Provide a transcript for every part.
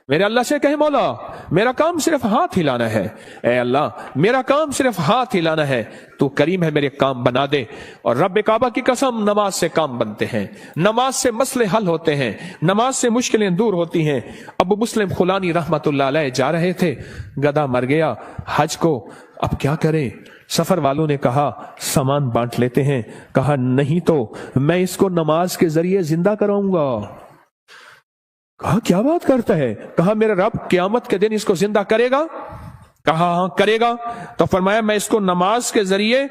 میرے اللہ سے کہیں مولا میرا کام صرف ہاتھ ہلانا ہے، اے اللہ میرا کام صرف ہاتھ ہلانا ہے، تو کریم ہے میرے کام بنا دے۔ اور رب کعبہ کی قسم نماز سے کام بنتے ہیں، نماز سے مسئلے حل ہوتے ہیں، نماز سے مشکلیں دور ہوتی ہیں۔ ابو مسلم خولانی رحمت اللہ علیہ جا رہے تھے، گدھا مر گیا حج کو، اب کیا کریں؟ سفر والوں نے کہا سامان بانٹ لیتے ہیں، کہا نہیں تو میں اس کو نماز کے ذریعے زندہ کراؤں گا۔ کہا کیا بات کرتا ہے؟ کہا میرا رب قیامت کے دن اس کو زندہ کرے گا؟ کہا ہاں کرے گا۔ تو فرمایا میں اس کو نماز کے ذریعے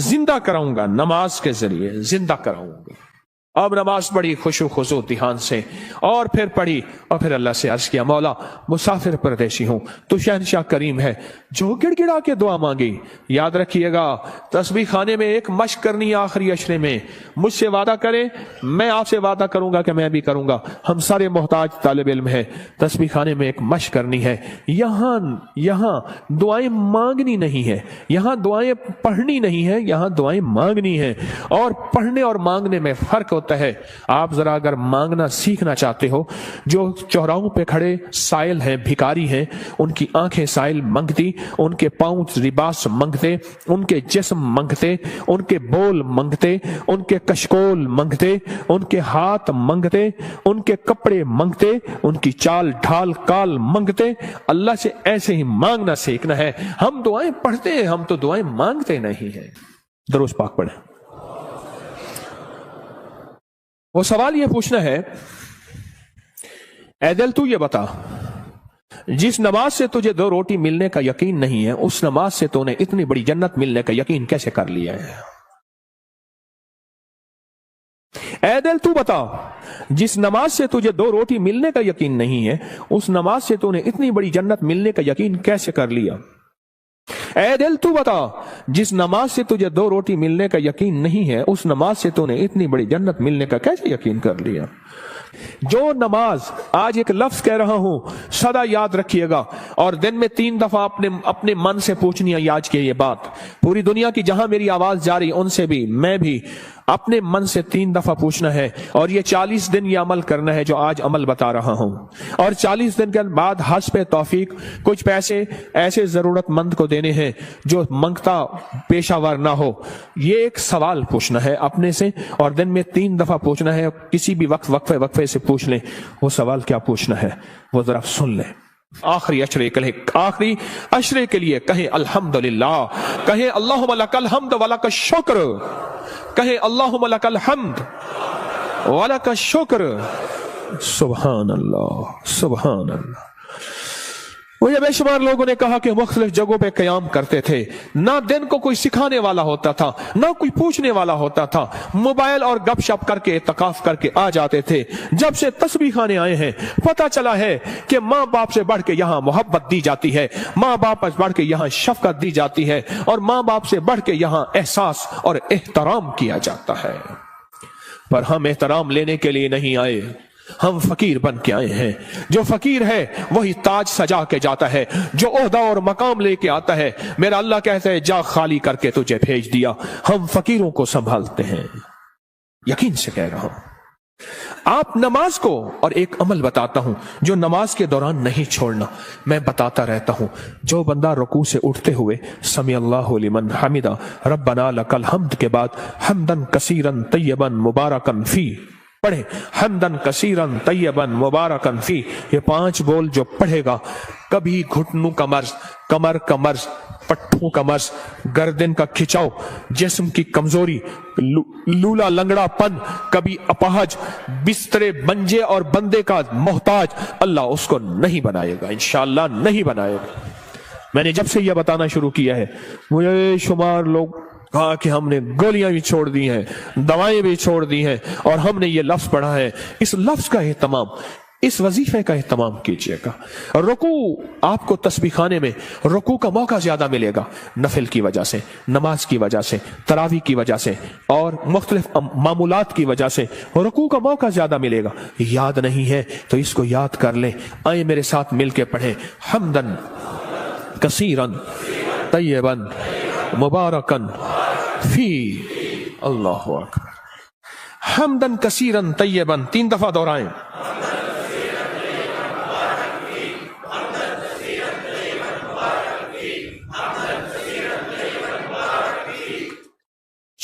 زندہ کراؤں گا، نماز کے ذریعے زندہ کراؤں گا۔ اب نماز پڑھی خشوع خضوع دھیان سے، اور پھر پڑھی، اور پھر اللہ سے عرض کیا مولا مسافر پردیشی ہوں، تو شہنشاہ کریم ہے جو گڑ گڑا کے دعا مانگی۔ یاد رکھیے گا تسبیح خانے میں ایک مشق کرنی آخری اشرے میں، مجھ سے وعدہ کرے میں آپ سے وعدہ کروں گا کہ میں بھی کروں گا، ہم سارے محتاج طالب علم ہیں، تسبیح خانے میں ایک مشق کرنی ہے۔ یہاں دعائیں مانگنی نہیں ہے، یہاں دعائیں پڑھنی نہیں ہے، یہاں دعائیں مانگنی ہے، اور پڑھنے اور مانگنے میں فرق ہوتا ہے۔ آپ ذرا اگر مانگنا سیکھنا چاہتے ہو، جو چوراہوں پہ کھڑے سائل ہیں، بھکاری ہیں، ان کی آنکھیں سائل منگتی، ان کے پاؤں لباس منگتے، ان کے جسم منگتے، ان کے بول منگتے، ان کے کشکول منگتے، ان کے ہاتھ منگتے، ان کے کپڑے منگتے، ان کی چال ڈھال کال منگتے۔ اللہ سے ایسے ہی مانگنا سیکھنا ہے۔ ہم دعائیں پڑھتے ہیں، ہم تو دعائیں مانگتے نہیں ہیں۔ درود پاک پڑھیں۔ وہ سوال یہ پوچھنا ہے، اے دل تو یہ بتا جس نماز سے تجھے 2 روٹی ملنے کا یقین نہیں ہے، اس نماز سے تو نے اتنی بڑی جنت ملنے کا یقین کیسے کر لیا ہے؟ اے دل تو بتا جس نماز سے تجھے 2 روٹی ملنے کا یقین نہیں ہے، اس نماز سے تو نے اتنی بڑی جنت ملنے کا یقین کیسے کر لیا؟ اے دل تو بتا جس نماز سے تجھے 2 روٹی ملنے کا یقین نہیں ہے، اس نماز سے تو نے اتنی بڑی جنت ملنے کا کیسے یقین کر لیا؟ جو نماز، آج ایک لفظ کہہ رہا ہوں سدا یاد رکھیے گا، اور دن میں 3 دفعہ اپنے من سے پوچھنی ہے یاد کی یہ بات۔ پوری دنیا کی جہاں میری آواز جاری ان سے بھی میں بھی اپنے من سے 3 دفعہ پوچھنا ہے، اور یہ 40 دن یہ عمل کرنا ہے جو آج عمل بتا رہا ہوں، اور 40 دن کے بعد حسب توفیق کچھ پیسے ایسے ضرورت مند کو دینے ہیں جو منگتا پیشہ ور نہ ہو۔ یہ ایک سوال پوچھنا ہے اپنے سے، اور دن میں 3 دفعہ پوچھنا ہے، کسی بھی وقت وقفے سے پوچھ لیں وہ سوال کیا پوچھنا ہے، وہ ذرا سن لیں۔ آخری اشرے کے لیے کہیں الحمدللہ، کہیں اللہم لک الحمد ولک الشکر، کہیں اللہم لک الحمد ولک الشکر۔ سبحان اللہ سبحان اللہ۔ مجھے بے شمار لوگوں نے کہا کہ مختلف جگہوں پہ قیام کرتے تھے، نہ دن کو کوئی سکھانے والا ہوتا تھا، نہ کوئی پوچھنے والا ہوتا تھا، موبائل اور گپ شپ کر کے اعتکاف کر کے آ جاتے تھے۔ جب سے تسبیح خانے آئے ہیں پتہ چلا ہے کہ ماں باپ سے بڑھ کے یہاں محبت دی جاتی ہے، ماں باپ سے بڑھ کے یہاں شفقت دی جاتی ہے، اور ماں باپ سے بڑھ کے یہاں احساس اور احترام کیا جاتا ہے۔ پر ہم احترام لینے کے لیے نہیں آئے، ہم فقیر بن کے آئے ہیں۔ جو فقیر ہے وہی تاج سجا کے جاتا ہے، جو عہدہ اور مقام لے کے آتا ہے میرا اللہ کہتا ہے جا خالی کر کے تجھے بھیج دیا۔ ہم فقیروں کو سنبھالتے ہیں، یقین سے کہہ رہا ہوں۔ آپ نماز کو، اور ایک عمل بتاتا ہوں جو نماز کے دوران نہیں چھوڑنا، میں بتاتا رہتا ہوں۔ جو بندہ رکوع سے اٹھتے ہوئے سمی اللہ لمن حمدہ ربنا لک الحمد کے بعد حمدن کثیرن طیبن مبارکن فی پڑھے، حمدن کثیرن طیبن مبارکن فی، یہ 5 بول جو پڑھے گا، کبھی گھٹنوں کا مرض، کمر کا مرض، پٹھوں کا مرض، گردن کا کھچاؤ، جسم کی کمزوری، لولا لنگڑا پن، کبھی اپاہج، بسترے منجے اور بندے کا محتاج، اللہ اس کو نہیں بنائے گا، انشاءاللہ نہیں بنائے گا۔ میں نے جب سے یہ بتانا شروع کیا ہے مجھے شمار لوگ کہا کہ ہم نے گولیاں بھی چھوڑ دی ہیں، دوائیں بھی چھوڑ دی ہیں، اور ہم نے یہ لفظ پڑھا ہے۔ اس لفظ کا اہتمام، اس وظیفے کا اہتمام کیجئے گا۔ رکوع، آپ کو تسبیح خانے میں رکوع کا موقع زیادہ ملے گا، نفل کی وجہ سے، نماز کی وجہ سے، تراویح کی وجہ سے، اور مختلف معمولات کی وجہ سے رکوع کا موقع زیادہ ملے گا۔ یاد نہیں ہے تو اس کو یاد کر لیں۔ آئیں میرے ساتھ مل کے پڑھیں، حمدن کثیرن طیبن مبارکن فی، اللہ اکبر، حمدن کثیرن طیبن، 3 دفعہ دہرائیں،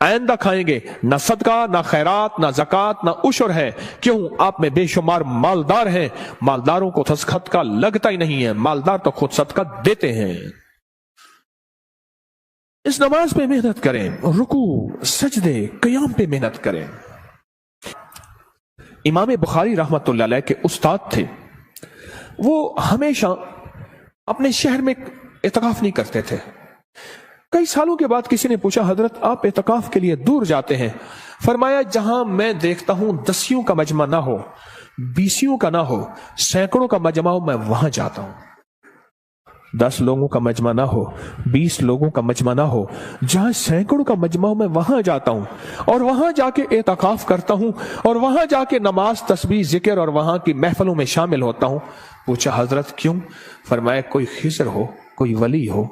آئندہ کھائیں گے، نہ صدقہ نہ خیرات نہ زکات نہ عشر ہے، کیوں آپ میں بے شمار مالدار ہیں، مالداروں کو صدقہ لگتا ہی نہیں ہے، مالدار تو خود صدقہ دیتے ہیں۔ اس نماز پہ محنت کریں، رکوع سجدے قیام پہ محنت کریں۔ امام بخاری رحمت اللہ علیہ کے استاد تھے، وہ ہمیشہ اپنے شہر میں اعتکاف نہیں کرتے تھے۔ کئی سالوں کے بعد کسی نے پوچھا حضرت آپ اعتکاف کے لیے دور جاتے ہیں؟ فرمایا جہاں میں دیکھتا ہوں 10 کا مجمع نہ ہو، 20 کا نہ ہو، سینکڑوں کا مجمع ہو، میں وہاں جاتا ہوں۔ 10 لوگوں کا مجمع نہ ہو، 20 لوگوں کا مجمع نہ ہو، جہاں سینکڑوں کا مجمع ہو میں وہاں جاتا ہوں اور وہاں جا کے اعتکاف کرتا ہوں اور وہاں جا کے نماز تسبیح ذکر اور وہاں کی محفلوں میں شامل ہوتا ہوں۔ پوچھا حضرت کیوں؟ فرمایا کوئی خضر ہو، کوئی ولی ہو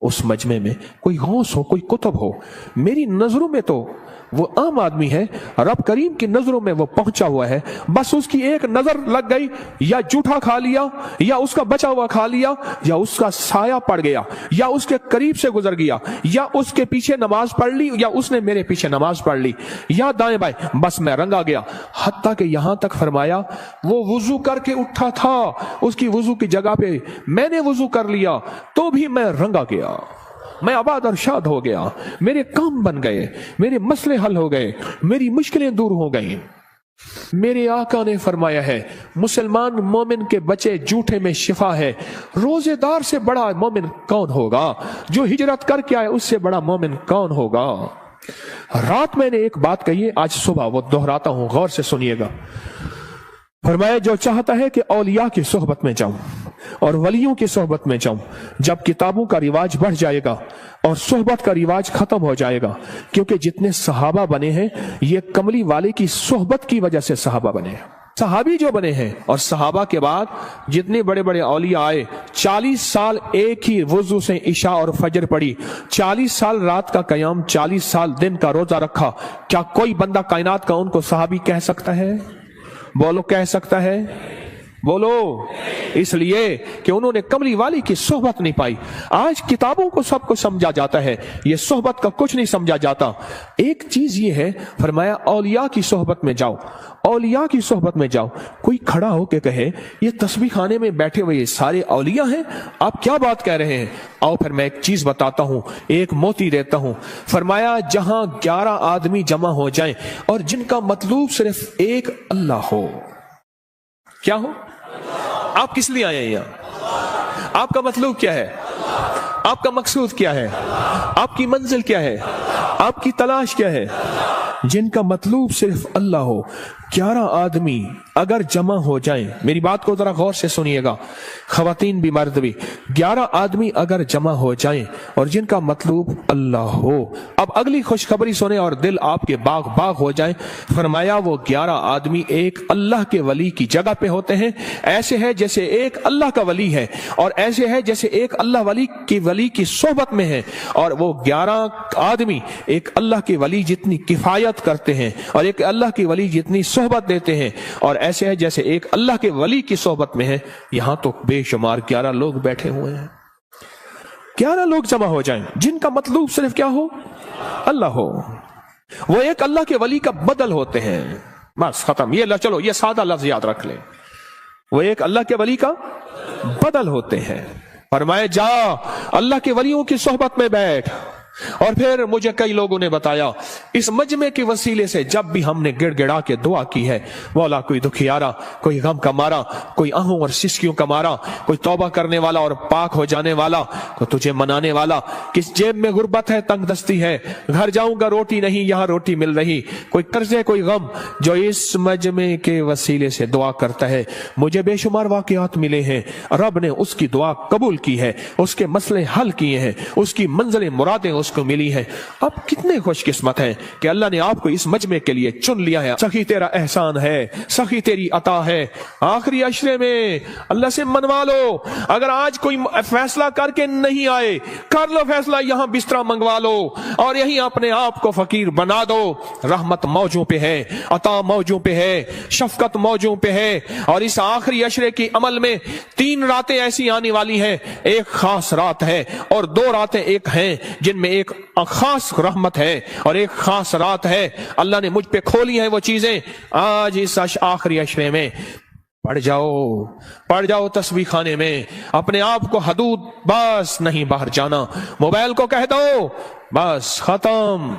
اس مجمع میں، کوئی غوث ہو، کوئی قطب ہو، میری نظروں میں تو وہ عام آدمی ہے، رب کریم کی نظروں میں وہ پہنچا ہوا ہے، بس اس کی ایک نظر لگ گئی، یا جھوٹا کھا لیا، یا اس کا بچا ہوا کھا لیا، یا اس کا سایہ پڑ گیا، یا اس کے قریب سے گزر گیا، یا اس کے پیچھے نماز پڑھ لی، یا اس نے میرے پیچھے نماز پڑھ لی، یا دائیں بائیں، بس میں رنگا گیا۔ حتیٰ کہ یہاں تک فرمایا وہ وضو کر کے اٹھا تھا، اس کی وضو کی جگہ پہ میں نے وضو کر لیا تو بھی میں رنگا گیا، میں آباد اور شاد ہو گیا، میرے کام بن گئے، میرے مسئلے حل ہو گئے، میری مشکلیں دور ہو گئیں۔ میرے آقا نے فرمایا ہے مسلمان مومن کے بچے جھوٹے میں شفا ہے۔ روزے دار سے بڑا مومن کون ہوگا؟ جو ہجرت کر کے آئے اس سے بڑا مومن کون ہوگا؟ رات میں نے ایک بات کہی ہے، آج صبح وہ دہراتا ہوں، غور سے سنیے گا۔ فرمایا جو چاہتا ہے کہ اولیاء کی صحبت میں جاؤں اور ولیوں کی صحبت میں جاؤں، جب کتابوں کا رواج بڑھ جائے گا اور صحبت کا رواج ختم ہو جائے گا، کیونکہ جتنے صحابہ بنے ہیں یہ کملی والے کی صحبت کی وجہ سے صحابہ بنے ہیں، صحابی جو بنے ہیں۔ اور صحابہ کے بعد جتنے بڑے بڑے اولیاء آئے، 40 سال ایک ہی وضو سے عشاء اور فجر پڑھی، 40 سال رات کا قیام، 40 سال دن کا روزہ رکھا، کیا کوئی بندہ کائنات کا ان کو صحابی کہہ سکتا ہے؟ بولو کہہ سکتا ہے؟ بولو۔ اس لیے کہ انہوں نے کملی والی کی صحبت نہیں پائی۔ آج کتابوں کو سب کچھ سمجھا جاتا ہے، یہ صحبت کا کچھ نہیں سمجھا جاتا۔ ایک چیز یہ ہے، فرمایا اولیاء کی صحبت میں جاؤ، اولیاء کی صحبت میں جاؤ۔ کوئی کھڑا ہو کے کہے یہ تسبیح خانے میں بیٹھے ہوئے سارے اولیاء ہیں، آپ کیا بات کہہ رہے ہیں؟ آؤ پھر میں ایک چیز بتاتا ہوں، ایک موتی دیتا ہوں۔ فرمایا جہاں 11 آدمی جمع ہو جائیں اور جن کا مطلوب صرف ایک اللہ ہو، کیا ہو؟ آپ کس لیے آئے ہیں یہاں؟ آپ کا مطلوب کیا ہے؟ آپ کا مقصود کیا ہے؟ آپ کی منزل کیا ہے؟ آپ کی تلاش کیا ہے؟ جن کا مطلوب صرف اللہ ہو، 11 آدمی اگر جمع ہو جائیں، میری بات کو ذرا غور سے سنیے گا، خواتین بھی مرد بھی، 11 آدمی اگر جمع ہو جائیں اور جن کا مطلوب اللہ ہو۔ اب اگلی خوشخبری سنیں اور دل آپ کے باغ باغ ہو جائیں۔ فرمایا وہ 11 آدمی ایک اللہ کے ولی کی جگہ پہ ہوتے ہیں، ایسے ہے جیسے ایک اللہ کا ولی ہے، اور ایسے ہے جیسے ایک اللہ ولی کی صحبت میں ہے، اور وہ 11 آدمی ایک اللہ کے ولی جتنی کفایت کرتے ہیں اور ایک اللہ کے ولی جتنی صحبت دیتے ہیں، اور ایسے ہے جیسے ایک اللہ کے ولی کی صحبت میں ہے۔ یہاں تو بے شمار 11 لوگ بیٹھے ہوئے ہیں، 11 لوگ جمع ہو جائیں جن کا مطلوب صرف کیا ہو؟ اللہ ہو، وہ ایک اللہ کے ولی کا بدل ہوتے ہیں، بس ختم۔ یہ چلو یہ سادہ لفظ یاد رکھ لیں، وہ ایک اللہ کے ولی کا بدل ہوتے ہیں۔ فرمائے جا اللہ کے ولیوں کی صحبت میں بیٹھ۔ اور پھر مجھے کئی لوگوں نے بتایا اس مجمع کے وسیلے سے جب بھی ہم نے گڑ گڑا کے دعا کی ہے، مولا کوئی دکھیارا، کوئی غم کا مارا، کوئی آہوں اور سسکیوں کا مارا، کوئی توبہ کرنے والا اور پاک ہو جانے والا، کوئی تجھے منانے والا، کس جیب میں غربت ہے، تنگ دستی ہے، گھر جاؤں گا روٹی نہیں یہاں روٹی مل رہی، کوئی قرضے کوئی غم، جو اس مجمع کے وسیلے سے دعا کرتا ہے، مجھے بے شمار واقعات ملے ہیں، رب نے اس کی دعا قبول کی ہے، اس کے مسئلے حل کیے ہیں، اس کی منزلیں مرادیں اس کو ملی ہے۔ اب کتنے خوش قسمت ہیں کہ اللہ نے آپ کو اس مجمع کے لیے چن لیا ہے۔ سخی تیرا احسان ہے، سخی تیری عطا ہے۔ آخری عشرے میں اللہ سے منوا لو، اگر آج کوئی فیصلہ کر کے نہیں آئے، کر لو فیصلہ، یہاں بستر منگوا لو اور یہیں اپنے آپ کو فقیر بنا دو۔ رحمت موجوں پہ ہے، عطا موجوں پہ ہے، شفقت موجوں پہ ہے، اور اس آخری عشرے کی عمل میں 3 راتیں ایسی آنے والی ہیں، ایک خاص رات ہے اور 2 راتیں ایک ہیں جن میں ایک خاص رحمت ہے اور ایک خاص رات ہے، اللہ نے مجھ پہ کھولی ہیں وہ چیزیں۔ آج اس آخری عشرے میں پڑھ جاؤ تسبیح خانے میں، اپنے آپ کو حدود بس نہیں باہر جانا، موبائل کو کہہ دو بس ختم،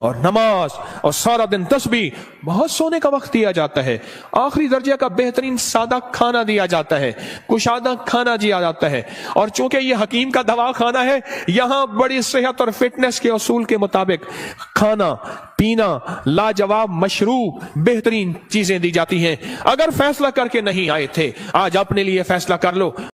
اور نماز اور سارا دن تسبیح۔ بہت سونے کا وقت دیا جاتا ہے، آخری درجے کا بہترین سادہ کھانا دیا جاتا ہے، کشادہ کھانا دیا جاتا ہے، اور چونکہ یہ حکیم کا دوا کھانا ہے، یہاں بڑی صحت اور فٹنس کے اصول کے مطابق کھانا پینا لاجواب مشروب بہترین چیزیں دی جاتی ہیں۔ اگر فیصلہ کر کے نہیں آئے تھے، آج اپنے لیے فیصلہ کر لو۔